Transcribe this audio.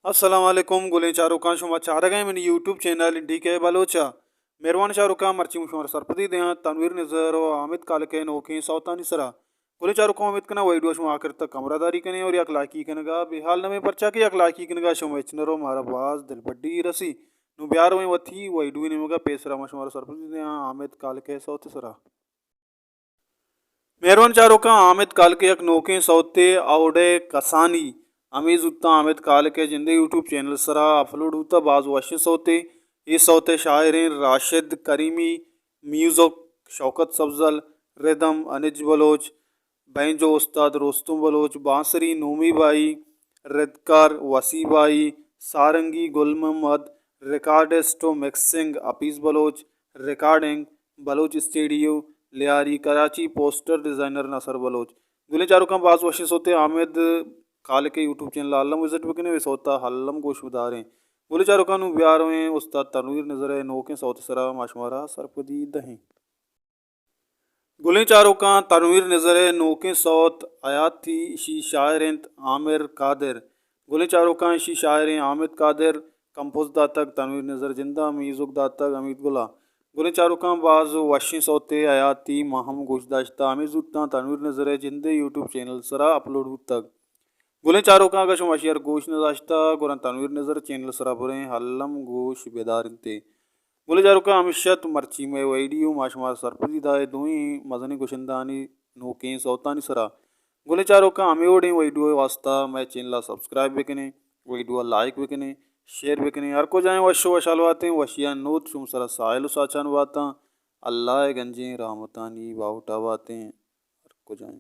अस्सलाम वालेकुम गुलें चारुका शुमा चारगए मैंने यूट्यूब चैनल डी के बलोचा मेरवान शाहरुखा मर्ची मुशमर सरपति दे तनवीर नज़र और हामिद कालके नोके सौतानी सरा गुलें चारुका उम्मीद कना वीडियो शुमा आखिर तक कमरादारी कने और अखलाकी कनगा बेहाल नमे परचा की अखलाकी कनगा शुमा इचनरो मारा बाज दिल बड्डी रसी नु ब्यार में वथी वीडियो ने मगा पेसरा मशमर सरपति दे हामिद कालके सौत सरा मेरवान चारुका हामिद कालके यक नोके सौते औडे कसानी अमीज उत्ता हामिद कालके जिंदे यूट्यूब चैनल सरा अपलोड होता बाज वशिस होते इस होते शायरीन राशिद करीमी म्यूज़िक शौकत सफजल रिदम अनिज बलोच बैंजो उस्ताद रोस्तुम बलोच बांसरी नूमी बाई रिदकार वसी बाई सारंगी गुल मोहम्मद रिकॉर्डिस्टो मिक्सिंग अपीस Baloch recording Baloch studio Lyari Karachi poster designer Nasar Baloch गुले चारुका बाज वशिस होते हामिद काल के यूट्यूब चैनल आलम विजिट बकने वे सोता हल्लम गोश उदारें बोले चारुकान ब्यार में उस्ताद तनवीर नजर है नोके सौत सरा माशमारा सरपदी दहें गुलें चारुका तनवीर नजर है नोके सौत आयात थी शी शायर आमिर कादिर गुलें चारुका शी शायर आमिद कादिर कंपोज दातक तनवीर नजर जिंदा मीजुक दातक अमित गुला गुलें चारुका बाज वशी सौते आयात थी माहम गोशदाश्ता अमीजुत्ता तनवीर नजर है जिंदे यूट्यूब चैनल सरा अपलोड तक गुलें चारुका का शुम अशियर गोश नजाश्ता गुरन तनवीर नजर चैनल सराबुरें हल्लम गोश बेदारते गुले चारुका अमिशत मर्ची में वीडियो माशमार सरपदी दाए दुई मजनी गुशंदानी नोके सौतानी सरा गुले चारुका अमेोड़े वीडियो वास्ता मैं चैनल सब्सक्राइब बिकने वीडियो लाइक बिकने शेयर बिकने हर को जाए वशो वशालवाते वशिया नोत शुम सरा साहिल साचान वाता अल्लाह गंजे रहमतानी बाउटा बातें हर को जाए।